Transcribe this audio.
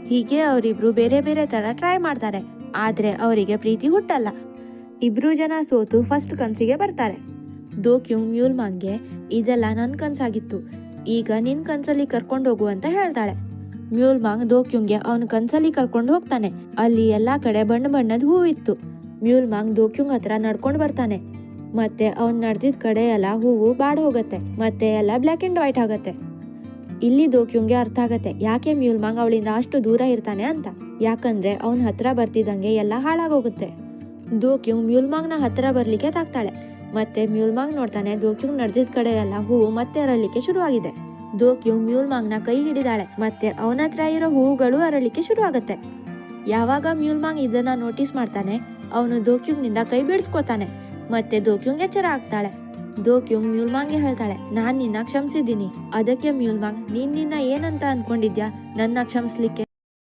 ಹೀಗೆ ಅವರಿಬ್ರು ಬೇರೆ ಬೇರೆ ತರ ಟ್ರೈ ಮಾಡ್ತಾರೆ, ಆದ್ರೆ ಅವರಿಗೆ ಪ್ರೀತಿ ಹುಟ್ಟಲ್ಲ. ಇಬ್ರು ಜನ ಸೋತು ಫಸ್ಟ್ ಕನ್ಸಿಗೆ ಬರ್ತಾರೆ. ದೋಕ್ಯುಂಗ್ ಮ್ಯೂಲ್ ಮಾಂಗ್ಗೆ ಇದೆಲ್ಲ ನನ್ ಕನ್ಸಾಗಿತ್ತು, ಈಗ ನಿನ್ ಕನ್ಸಲ್ಲಿ ಕರ್ಕೊಂಡು ಹೋಗು ಅಂತ ಹೇಳ್ತಾಳೆ. ಮ್ಯೂಲ್ ಮಾಂಗ್ ದೋಕ್ಯುಂಗ್ಗೆ ಅವನ ಕನ್ಸಲ್ಲಿ ಕರ್ಕೊಂಡು ಹೋಗ್ತಾನೆ. ಅಲ್ಲಿ ಎಲ್ಲಾ ಕಡೆ ಬಣ್ಣ ಬಣ್ಣದ ಹೂ ಇತ್ತು. ಮ್ಯೂಲ್ ಮಾಂಗ್ ದೋಕ್ಯುಂಗ್ ಹತ್ರ ನಡ್ಕೊಂಡು ಬರ್ತಾನೆ. ಮತ್ತೆ ಅವ್ನ್ ನಡೆದಿದ್ ಕಡೆ ಎಲ್ಲ ಹೂವು ಬಾಡ್ ಹೋಗತ್ತೆ, ಮತ್ತೆ ಎಲ್ಲ ಬ್ಲ್ಯಾಕ್ ಅಂಡ್ ವೈಟ್ ಆಗತ್ತೆ. ಇಲ್ಲಿ ದೋಕ್ಯುಂಗ್ಗೆ ಅರ್ಥ ಆಗತ್ತೆ ಯಾಕೆ ಮ್ಯೂಲ್ ಮಾಂಗ್ ಅವಳಿಂದ ಅಷ್ಟು ದೂರ ಇರ್ತಾನೆ ಅಂತ. ಯಾಕಂದ್ರೆ ಅವನ್ ಹತ್ರ ಬರ್ತಿದ್ದಂಗೆ ಎಲ್ಲ ಹಾಳಾಗೋಗುತ್ತೆ. ದೋಕ್ಯುಂಗ್ ಮ್ಯೂಲ್ ಮಾಂಗ್ ನ ಹತ್ರ ಬರ್ಲಿಕ್ಕೆ ತಾಕ್ತಾಳೆ. ಮತ್ತೆ ಮ್ಯೂಲ್ ಮಾಂಗ್ ನೋಡ್ತಾನೆ ದೋಕ್ಯುಂಗ್ ನಡೆದಿದ್ ಕಡೆ ಎಲ್ಲ ಹೂವು ಮತ್ತೆ ಅರಳಿಕ್ಕೆ ಶುರುವಾಗಿದೆ. ದೋಕ್ಯುಂಗ್ ಮ್ಯೂಲ್ ಮಾಂಗ್ ನ ಕೈ ಹಿಡಿದಾಳೆ, ಮತ್ತೆ ಅವನ ಹತ್ರ ಇರೋ ಹೂವುಗಳು ಅರಳಿಕ್ಕೆ ಶುರು ಆಗತ್ತೆ. ಯಾವಾಗ ಮ್ಯೂಲ್ ಮಾಂಗ್ ಇದನ್ನ ನೋಟಿಸ್ ಮಾಡ್ತಾನೆ, ಅವನು ದೋಕ್ಯುಂಗ್ ನಿಂದ ಕೈ ಬಿಡಿಸ್ಕೊತಾನೆ. ಮತ್ತೆ ದೋಕ್ಯುಂಗ್ ಎಚ್ಚರ ಆಗ್ತಾಳೆ. ದೋಕ್ಯುಂಗ್ ಮ್ಯೂಲ್ ಮಾಂಗ್ಗೆ ಹೇಳ್ತಾಳೆ, ನಾನ್ ನಿನ್ನ ಕ್ಷಮಿಸಿದ್ದೀನಿ. ಅದಕ್ಕೆ ಮ್ಯೂಲ್ ಮಾಂಗ್, ನೀನ್ ನಿನ್ನ ಏನಂತ ಅನ್ಕೊಂಡಿದ್ಯಾ ನನ್ನ ಕ್ಷಮಿಸ್ಲಿಕ್ಕೆ?